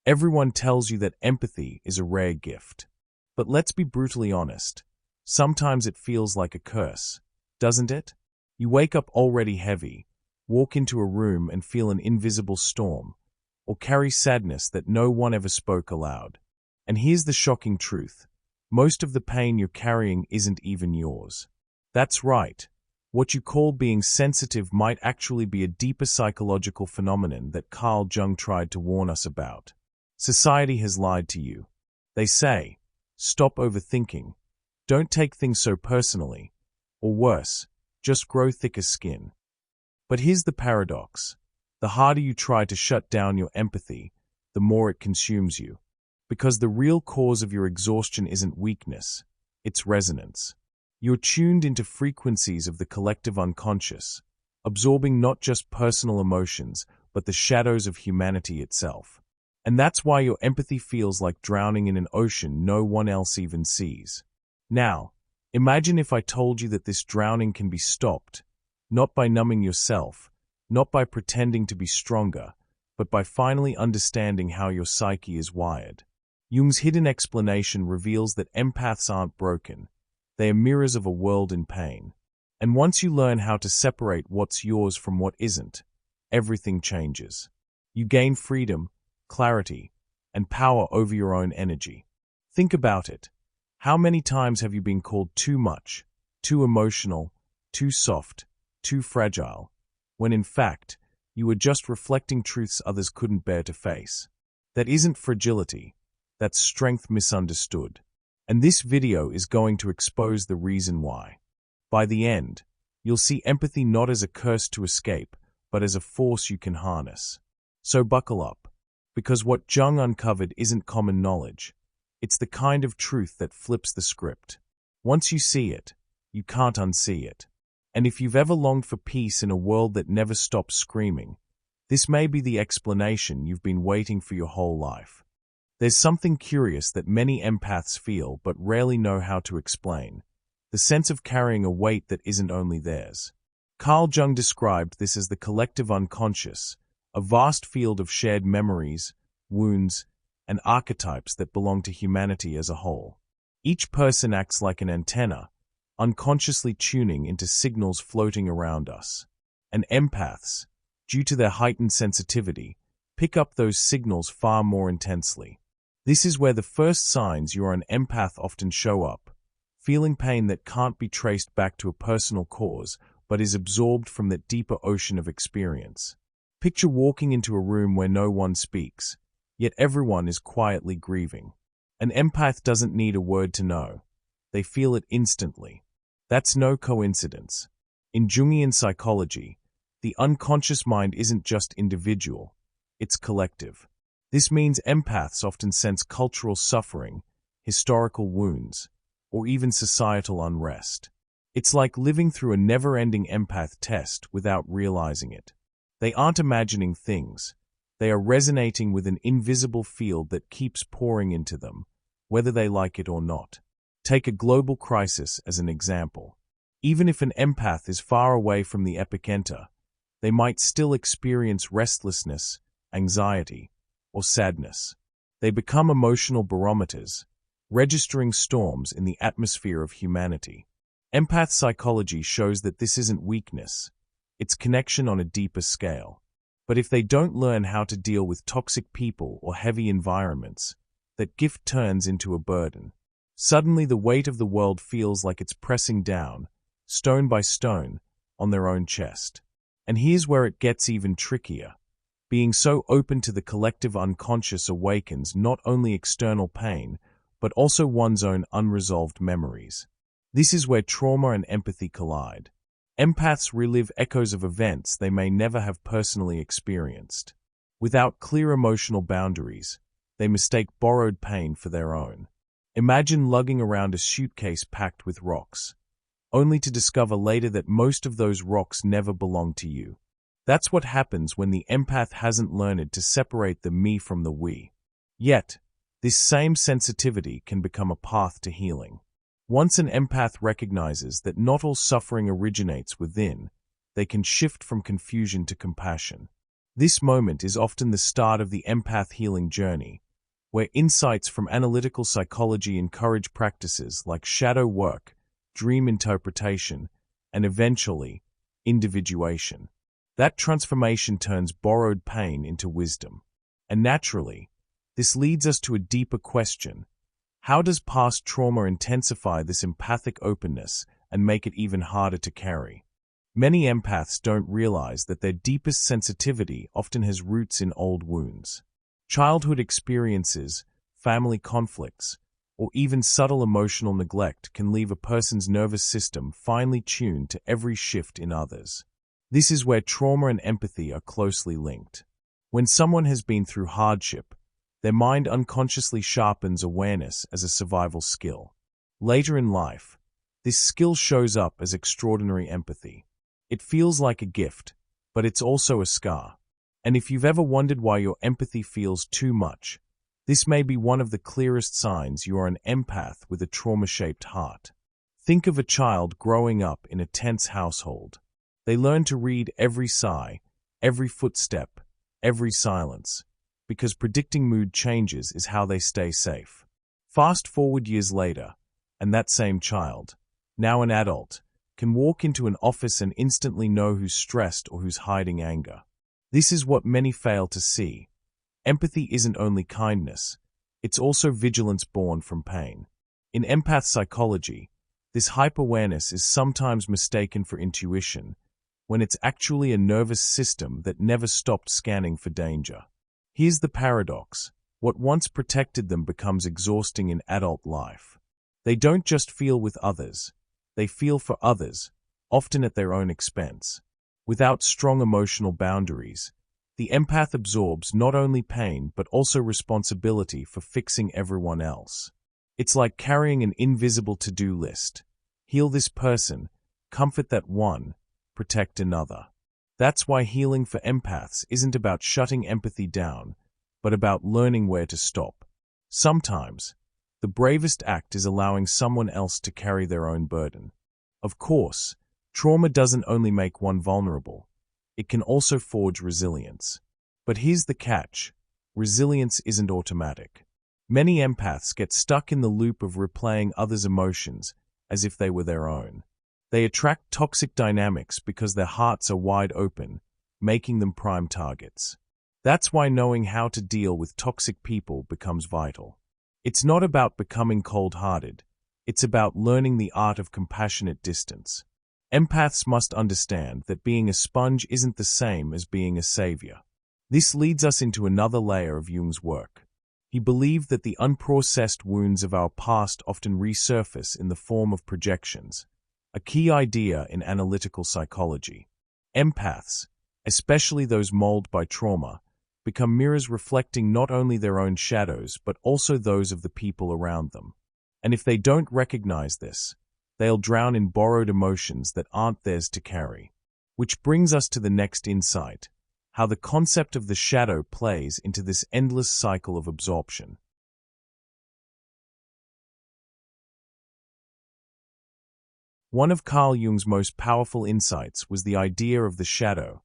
Everyone tells you that empathy is a rare gift. But let's be brutally honest. Sometimes it feels like a curse, doesn't it? You wake up already heavy, walk into a room and feel an invisible storm, or carry sadness that no one ever spoke aloud. And here's the shocking truth. Most of the pain you're carrying isn't even yours. That's right. What you call being sensitive might actually be a deeper psychological phenomenon that Carl Jung tried to warn us about. Society has lied to you. They say, stop overthinking, don't take things so personally, or worse, just grow thicker skin. But here's the paradox. The harder you try to shut down your empathy, the more it consumes you. Because the real cause of your exhaustion isn't weakness, it's resonance. You're tuned into frequencies of the collective unconscious, absorbing not just personal emotions, but the shadows of humanity itself. And that's why your empathy feels like drowning in an ocean no one else even sees. Now, imagine if I told you that this drowning can be stopped, not by numbing yourself, not by pretending to be stronger, but by finally understanding how your psyche is wired. Jung's hidden explanation reveals that empaths aren't broken. They are mirrors of a world in pain. And once you learn how to separate what's yours from what isn't, everything changes. You gain freedom, clarity, and power over your own energy. Think about it. How many times have you been called too much, too emotional, too soft, too fragile, when in fact, you were just reflecting truths others couldn't bear to face? That isn't fragility. That's strength misunderstood. And this video is going to expose the reason why. By the end, you'll see empathy not as a curse to escape, but as a force you can harness. So buckle up, because what Jung uncovered isn't common knowledge. It's the kind of truth that flips the script. Once you see it, you can't unsee it. And if you've ever longed for peace in a world that never stops screaming, this may be the explanation you've been waiting for your whole life. There's something curious that many empaths feel but rarely know how to explain. The sense of carrying a weight that isn't only theirs. Carl Jung described this as the collective unconscious, a vast field of shared memories, wounds, and archetypes that belong to humanity as a whole. Each person acts like an antenna, unconsciously tuning into signals floating around us. And empaths, due to their heightened sensitivity, pick up those signals far more intensely. This is where the first signs you're an empath often show up, feeling pain that can't be traced back to a personal cause, but is absorbed from that deeper ocean of experience. Picture walking into a room where no one speaks, yet everyone is quietly grieving. An empath doesn't need a word to know. They feel it instantly. That's no coincidence. In Jungian psychology, the unconscious mind isn't just individual, it's collective. This means empaths often sense cultural suffering, historical wounds, or even societal unrest. It's like living through a never-ending empath test without realizing it. They aren't imagining things. They are resonating with an invisible field that keeps pouring into them, whether they like it or not. Take a global crisis as an example. Even if an empath is far away from the epicenter, they might still experience restlessness, anxiety, or sadness. They become emotional barometers, registering storms in the atmosphere of humanity. Empath psychology shows that this isn't weakness, it's connection on a deeper scale. But if they don't learn how to deal with toxic people or heavy environments, that gift turns into a burden. Suddenly the weight of the world feels like it's pressing down, stone by stone, on their own chest. And here's where it gets even trickier. Being so open to the collective unconscious awakens not only external pain, but also one's own unresolved memories. This is where trauma and empathy collide. Empaths relive echoes of events they may never have personally experienced. Without clear emotional boundaries, they mistake borrowed pain for their own. Imagine lugging around a suitcase packed with rocks, only to discover later that most of those rocks never belonged to you. That's what happens when the empath hasn't learned to separate the me from the we. Yet, this same sensitivity can become a path to healing. Once an empath recognizes that not all suffering originates within, they can shift from confusion to compassion. This moment is often the start of the empath healing journey, where insights from analytical psychology encourage practices like shadow work, dream interpretation, and eventually, individuation. That transformation turns borrowed pain into wisdom. And naturally, this leads us to a deeper question. How does past trauma intensify this empathic openness and make it even harder to carry? Many empaths don't realize that their deepest sensitivity often has roots in old wounds. Childhood experiences, family conflicts, or even subtle emotional neglect can leave a person's nervous system finely tuned to every shift in others. This is where trauma and empathy are closely linked. When someone has been through hardship, their mind unconsciously sharpens awareness as a survival skill. Later in life, this skill shows up as extraordinary empathy. It feels like a gift, but it's also a scar. And if you've ever wondered why your empathy feels too much, this may be one of the clearest signs you are an empath with a trauma-shaped heart. Think of a child growing up in a tense household. They learn to read every sigh, every footstep, every silence, because predicting mood changes is how they stay safe. Fast forward years later, and that same child, now an adult, can walk into an office and instantly know who's stressed or who's hiding anger. This is what many fail to see. Empathy isn't only kindness, it's also vigilance born from pain. In empath psychology, this hyper-awareness is sometimes mistaken for intuition, when it's actually a nervous system that never stopped scanning for danger. Here's the paradox. What once protected them becomes exhausting in adult life. They don't just feel with others, they feel for others, often at their own expense. Without strong emotional boundaries, the empath absorbs not only pain but also responsibility for fixing everyone else. It's like carrying an invisible to-do list. Heal this person, comfort that one, protect another. That's why healing for empaths isn't about shutting empathy down, but about learning where to stop. Sometimes, the bravest act is allowing someone else to carry their own burden. Of course, trauma doesn't only make one vulnerable, it can also forge resilience. But here's the catch: resilience isn't automatic. Many empaths get stuck in the loop of replaying others' emotions as if they were their own. They attract toxic dynamics because their hearts are wide open, making them prime targets. That's why knowing how to deal with toxic people becomes vital. It's not about becoming cold-hearted, it's about learning the art of compassionate distance. Empaths must understand that being a sponge isn't the same as being a savior. This leads us into another layer of Jung's work. He believed that the unprocessed wounds of our past often resurface in the form of projections, a key idea in analytical psychology. Empaths, especially those molded by trauma, become mirrors reflecting not only their own shadows but also those of the people around them. And if they don't recognize this, they'll drown in borrowed emotions that aren't theirs to carry. Which brings us to the next insight: how the concept of the shadow plays into this endless cycle of absorption. One of Carl Jung's most powerful insights was the idea of the shadow,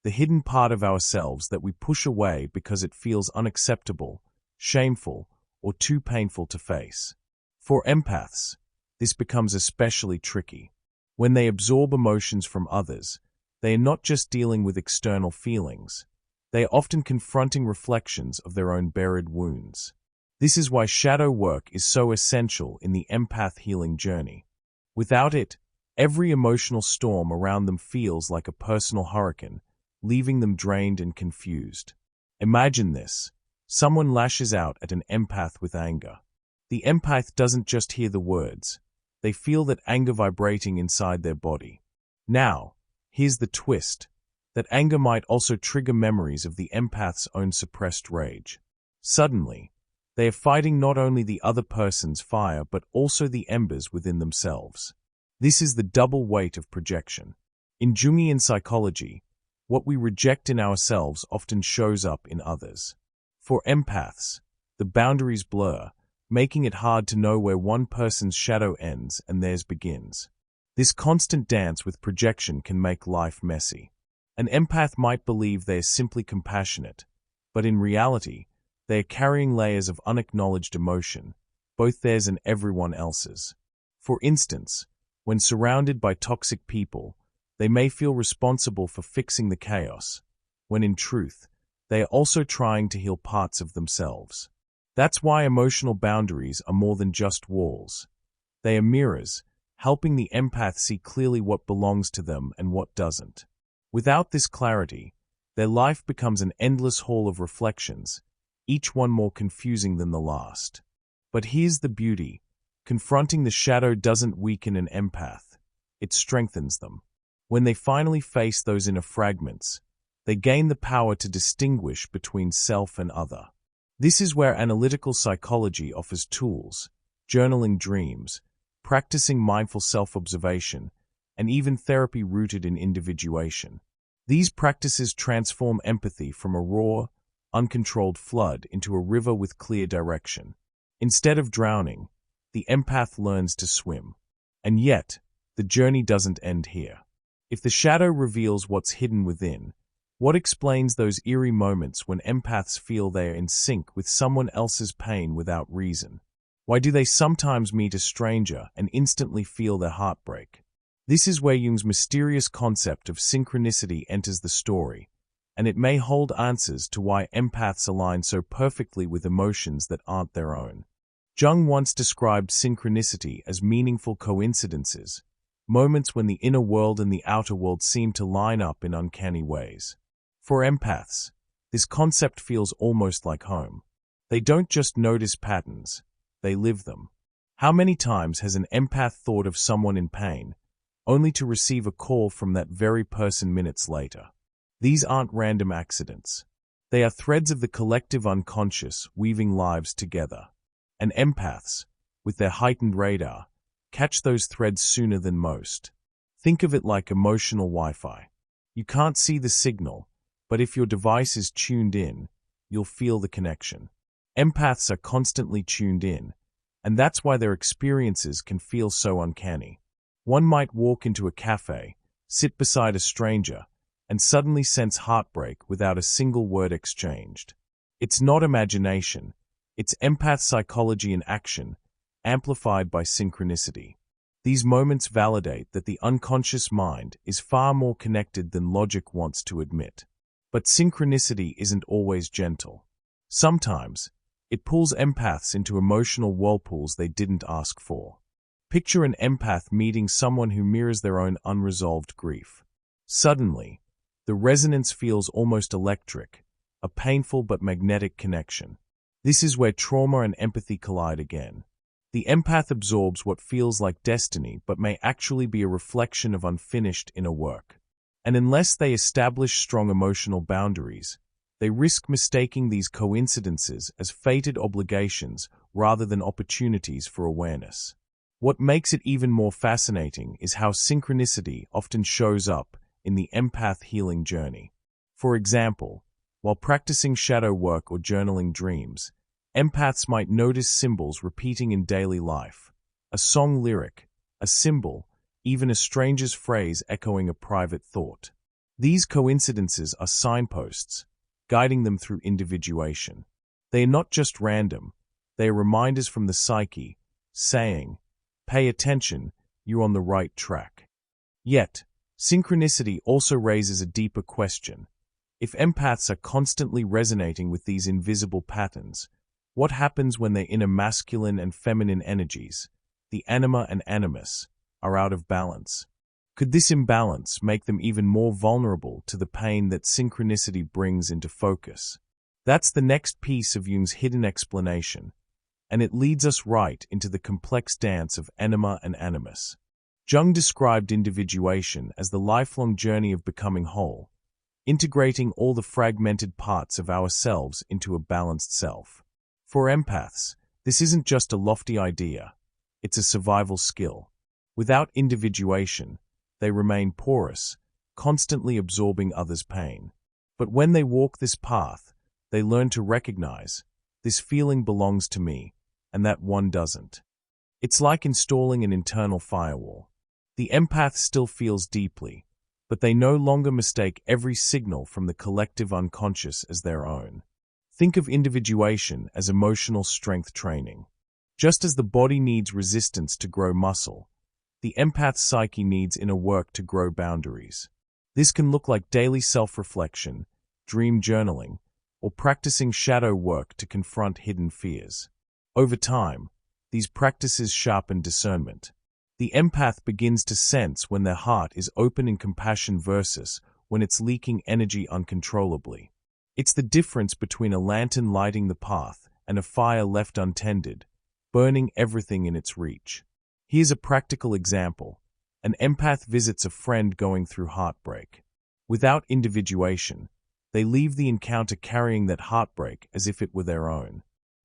the hidden part of ourselves that we push away because it feels unacceptable, shameful, or too painful to face. For empaths, this becomes especially tricky. When they absorb emotions from others, they are not just dealing with external feelings, they are often confronting reflections of their own buried wounds. This is why shadow work is so essential in the empath healing journey. Without it, every emotional storm around them feels like a personal hurricane, leaving them drained and confused. Imagine this: someone lashes out at an empath with anger. The empath doesn't just hear the words, they feel that anger vibrating inside their body. Now, here's the twist: that anger might also trigger memories of the empath's own suppressed rage. Suddenly, they are fighting not only the other person's fire but also the embers within themselves. This is the double weight of projection. In Jungian psychology, what we reject in ourselves often shows up in others. For empaths, the boundaries blur, making it hard to know where one person's shadow ends and theirs begins. This constant dance with projection can make life messy. An empath might believe they are simply compassionate, but in reality, they are carrying layers of unacknowledged emotion, both theirs and everyone else's. For instance, when surrounded by toxic people, they may feel responsible for fixing the chaos, when in truth, they are also trying to heal parts of themselves. That's why emotional boundaries are more than just walls. They are mirrors, helping the empath see clearly what belongs to them and what doesn't. Without this clarity, their life becomes an endless hall of reflections, each one more confusing than the last. But here's the beauty. Confronting the shadow doesn't weaken an empath, it strengthens them. When they finally face those inner fragments, they gain the power to distinguish between self and other. This is where analytical psychology offers tools, journaling dreams, practicing mindful self-observation, and even therapy rooted in individuation. These practices transform empathy from a raw, uncontrolled flood into a river with clear direction. Instead of drowning, the empath learns to swim. And yet, the journey doesn't end here. If the shadow reveals what's hidden within, what explains those eerie moments when empaths feel they are in sync with someone else's pain without reason? Why do they sometimes meet a stranger and instantly feel their heart break? This is where Jung's mysterious concept of synchronicity enters the story, and it may hold answers to why empaths align so perfectly with emotions that aren't their own. Jung once described synchronicity as meaningful coincidences, moments when the inner world and the outer world seem to line up in uncanny ways. For empaths, this concept feels almost like home. They don't just notice patterns, they live them. How many times has an empath thought of someone in pain, only to receive a call from that very person minutes later? These aren't random accidents. They are threads of the collective unconscious weaving lives together. And empaths, with their heightened radar, catch those threads sooner than most. Think of it like emotional Wi-Fi. You can't see the signal, but if your device is tuned in, you'll feel the connection. Empaths are constantly tuned in, and that's why their experiences can feel so uncanny. One might walk into a cafe, sit beside a stranger, and suddenly sense heartbreak without a single word exchanged. It's not imagination, it's empath psychology in action, amplified by synchronicity. These moments validate that the unconscious mind is far more connected than logic wants to admit. But synchronicity isn't always gentle. Sometimes, it pulls empaths into emotional whirlpools they didn't ask for. Picture an empath meeting someone who mirrors their own unresolved grief. Suddenly, the resonance feels almost electric, a painful but magnetic connection. This is where trauma and empathy collide again. The empath absorbs what feels like destiny but may actually be a reflection of unfinished inner work. And unless they establish strong emotional boundaries, they risk mistaking these coincidences as fated obligations rather than opportunities for awareness. What makes it even more fascinating is how synchronicity often shows up in the empath healing journey. For example, while practicing shadow work or journaling dreams, empaths might notice symbols repeating in daily life, a song lyric, a symbol, even a stranger's phrase echoing a private thought. These coincidences are signposts, guiding them through individuation. They are not just random, they are reminders from the psyche, saying, "Pay attention, you're on the right track." Yet, synchronicity also raises a deeper question. If empaths are constantly resonating with these invisible patterns, what happens when their inner masculine and feminine energies, the anima and animus, are out of balance? Could this imbalance make them even more vulnerable to the pain that synchronicity brings into focus? That's the next piece of Jung's hidden explanation, and it leads us right into the complex dance of anima and animus. Jung described individuation as the lifelong journey of becoming whole, integrating all the fragmented parts of ourselves into a balanced self. For empaths, this isn't just a lofty idea, it's a survival skill. Without individuation, they remain porous, constantly absorbing others' pain. But when they walk this path, they learn to recognize, this feeling belongs to me, and that one doesn't. It's like installing an internal firewall. The empath still feels deeply, but they no longer mistake every signal from the collective unconscious as their own. Think of individuation as emotional strength training. Just as the body needs resistance to grow muscle, the empath's psyche needs inner work to grow boundaries. This can look like daily self-reflection, dream journaling, or practicing shadow work to confront hidden fears. Over time, these practices sharpen discernment. The empath begins to sense when their heart is open in compassion versus when it's leaking energy uncontrollably. It's the difference between a lantern lighting the path and a fire left untended, burning everything in its reach. Here's a practical example. An empath visits a friend going through heartbreak. Without individuation, they leave the encounter carrying that heartbreak as if it were their own.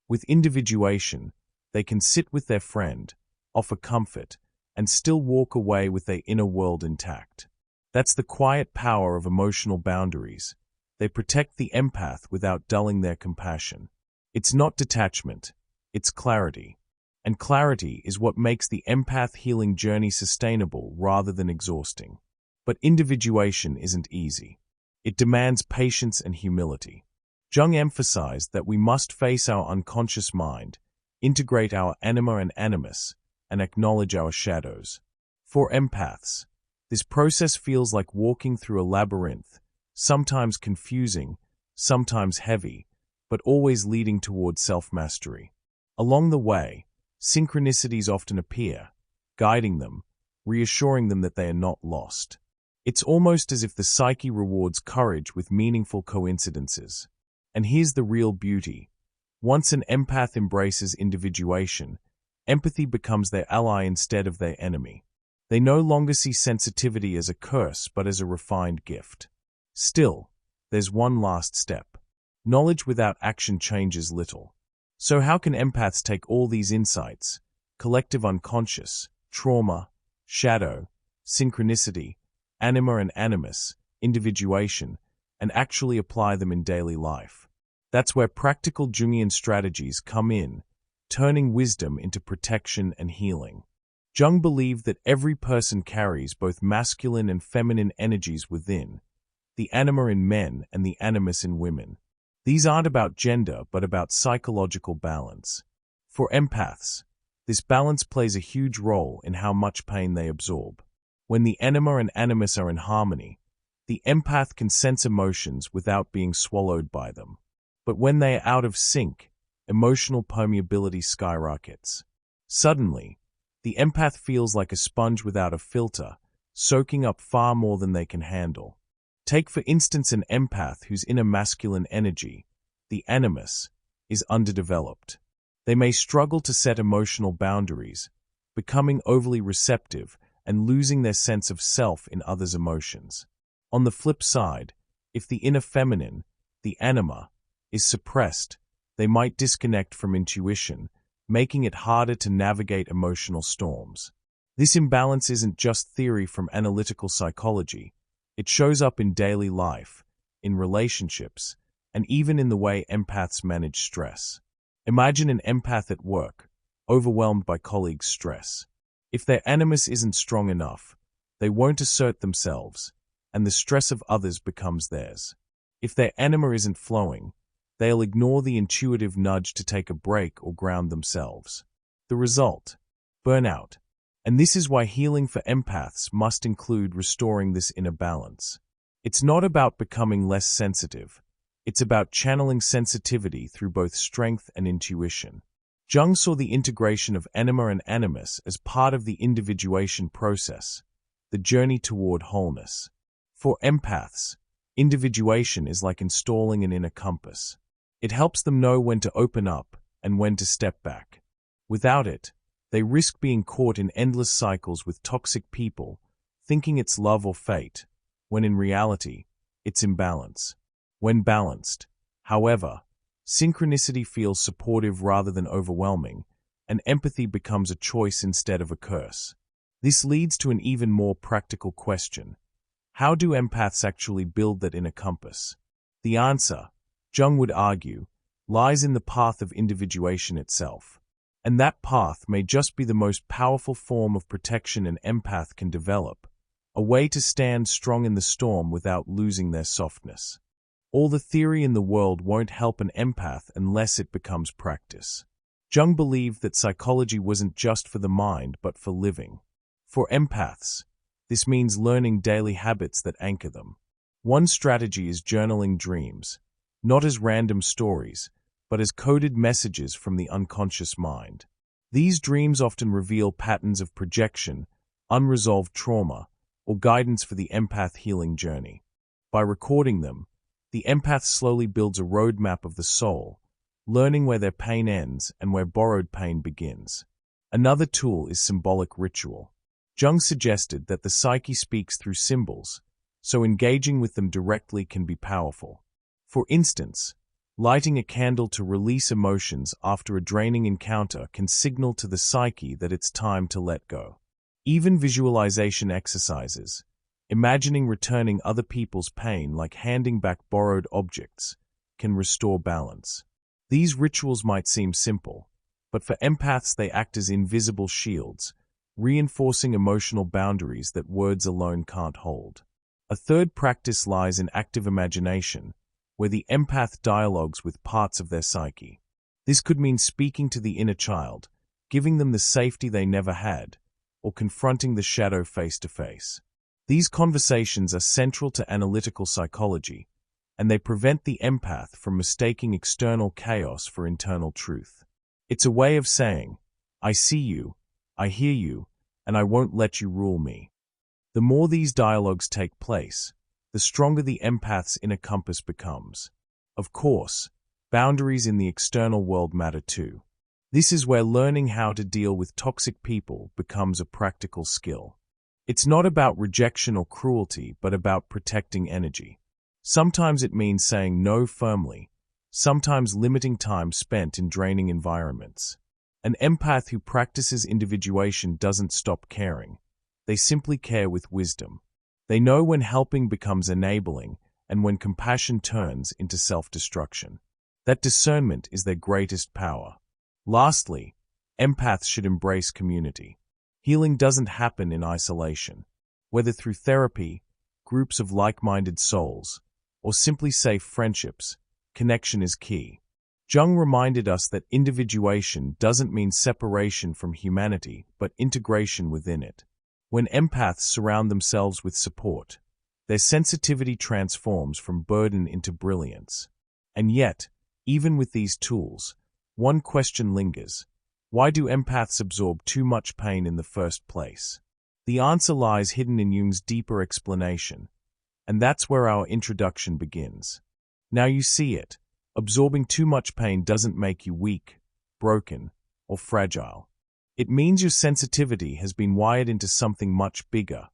With individuation, they can sit with their friend, offer comfort, and still walk away with their inner world intact. That's the quiet power of emotional boundaries. They protect the empath without dulling their compassion. It's not detachment, it's clarity. And clarity is what makes the empath healing journey sustainable rather than exhausting. But individuation isn't easy. It demands patience and humility. Jung emphasized that we must face our unconscious mind, integrate our anima and animus, and acknowledge our shadows. For empaths, this process feels like walking through a labyrinth, sometimes confusing, sometimes heavy, but always leading toward self-mastery. Along the way, synchronicities often appear, guiding them, reassuring them that they are not lost. It's almost as if the psyche rewards courage with meaningful coincidences. And here's the real beauty. Once an empath embraces individuation, empathy becomes their ally instead of their enemy. They no longer see sensitivity as a curse but as a refined gift. Still, there's one last step. Knowledge without action changes little. So how can empaths take all these insights, collective unconscious, trauma, shadow, synchronicity, anima and animus, individuation, and actually apply them in daily life? That's where practical Jungian strategies come in, turning wisdom into protection and healing. Jung believed that every person carries both masculine and feminine energies within, the anima in men and the animus in women. These aren't about gender, but about psychological balance. For empaths, this balance plays a huge role in how much pain they absorb. When the anima and animus are in harmony, the empath can sense emotions without being swallowed by them. But when they are out of sync, emotional permeability skyrockets. Suddenly, the empath feels like a sponge without a filter, soaking up far more than they can handle. Take for instance an empath whose inner masculine energy, the animus, is underdeveloped. They may struggle to set emotional boundaries, becoming overly receptive and losing their sense of self in others' emotions. On the flip side, if the inner feminine, the anima, is suppressed, they might disconnect from intuition, making it harder to navigate emotional storms. This imbalance isn't just theory from analytical psychology. It shows up in daily life, in relationships, and even in the way empaths manage stress. Imagine an empath at work, overwhelmed by colleagues' stress. If their animus isn't strong enough, they won't assert themselves, and the stress of others becomes theirs. If their anima isn't flowing, they'll ignore the intuitive nudge to take a break or ground themselves. The result? Burnout. And this is why healing for empaths must include restoring this inner balance. It's not about becoming less sensitive. It's about channeling sensitivity through both strength and intuition. Jung saw the integration of anima and animus as part of the individuation process, the journey toward wholeness. For empaths, individuation is like installing an inner compass. It helps them know when to open up and when to step back. Without it, they risk being caught in endless cycles with toxic people, thinking it's love or fate, when in reality, it's imbalance. When balanced, however, synchronicity feels supportive rather than overwhelming, and empathy becomes a choice instead of a curse. This leads to an even more practical question. How do empaths actually build that inner compass? The answer, Jung would argue, lies in the path of individuation itself. And that path may just be the most powerful form of protection an empath can develop, a way to stand strong in the storm without losing their softness. All the theory in the world won't help an empath unless it becomes practice. Jung believed that psychology wasn't just for the mind but for living. For empaths, this means learning daily habits that anchor them. One strategy is journaling dreams, not as random stories, but as coded messages from the unconscious mind. These dreams often reveal patterns of projection, unresolved trauma, or guidance for the empath healing journey. By recording them, the empath slowly builds a roadmap of the soul, learning where their pain ends and where borrowed pain begins. Another tool is symbolic ritual. Jung suggested that the psyche speaks through symbols, so engaging with them directly can be powerful. For instance, lighting a candle to release emotions after a draining encounter can signal to the psyche that it's time to let go. Even visualization exercises, imagining returning other people's pain like handing back borrowed objects, can restore balance. These rituals might seem simple, but for empaths they act as invisible shields, reinforcing emotional boundaries that words alone can't hold. A third practice lies in active imagination, where the empath dialogues with parts of their psyche. This could mean speaking to the inner child, giving them the safety they never had, or confronting the shadow face to face. These conversations are central to analytical psychology, and they prevent the empath from mistaking external chaos for internal truth. It's a way of saying, I see you, I hear you, and I won't let you rule me. The more these dialogues take place, the stronger the empath's inner compass becomes. Of course, boundaries in the external world matter too. This is where learning how to deal with toxic people becomes a practical skill. It's not about rejection or cruelty, but about protecting energy. Sometimes it means saying no firmly, sometimes limiting time spent in draining environments. An empath who practices individuation doesn't stop caring. They simply care with wisdom. They know when helping becomes enabling and when compassion turns into self-destruction. That discernment is their greatest power. Lastly, empaths should embrace community. Healing doesn't happen in isolation. Whether through therapy, groups of like-minded souls, or simply safe friendships, connection is key. Jung reminded us that individuation doesn't mean separation from humanity, but integration within it. When empaths surround themselves with support, their sensitivity transforms from burden into brilliance. And yet, even with these tools, one question lingers. Why do empaths absorb too much pain in the first place? The answer lies hidden in Jung's deeper explanation, and that's where our introduction begins. Now you see it. Absorbing too much pain doesn't make you weak, broken, or fragile. It means your sensitivity has been wired into something much bigger,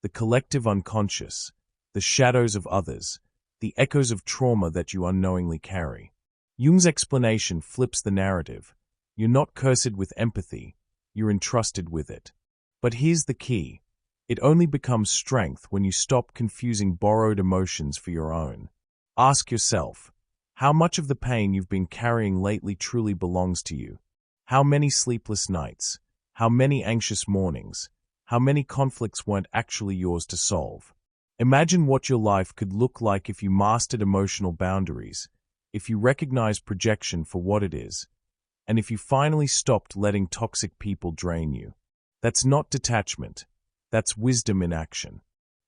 the collective unconscious, the shadows of others, the echoes of trauma that you unknowingly carry. Jung's explanation flips the narrative. You're not cursed with empathy, you're entrusted with it. But here's the key. It only becomes strength when you stop confusing borrowed emotions for your own. Ask yourself, how much of the pain you've been carrying lately truly belongs to you? How many sleepless nights? How many anxious mornings? How many conflicts weren't actually yours to solve? Imagine what your life could look like if you mastered emotional boundaries, if you recognized projection for what it is, and if you finally stopped letting toxic people drain you. That's not detachment. That's wisdom in action.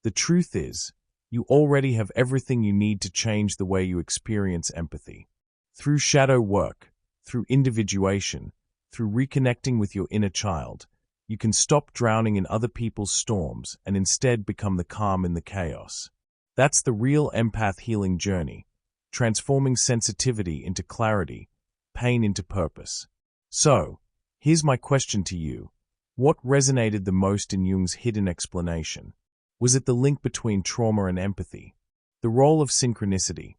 The truth is, you already have everything you need to change the way you experience empathy. Through shadow work, through individuation, through reconnecting with your inner child, you can stop drowning in other people's storms and instead become the calm in the chaos. That's the real empath healing journey, transforming sensitivity into clarity, pain into purpose. So, here's my question to you. What resonated the most in Jung's hidden explanation? Was it the link between trauma and empathy, the role of synchronicity,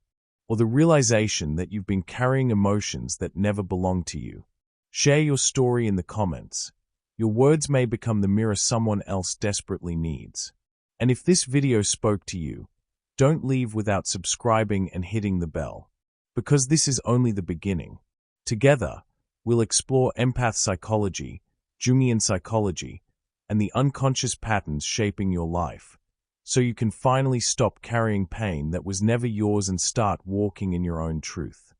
or the realization that you've been carrying emotions that never belonged to you? Share your story in the comments. Your words may become the mirror someone else desperately needs. And if this video spoke to you, don't leave without subscribing and hitting the bell, because this is only the beginning. Together, we'll explore empath psychology, Jungian psychology, and the unconscious patterns shaping your life, so you can finally stop carrying pain that was never yours and start walking in your own truth.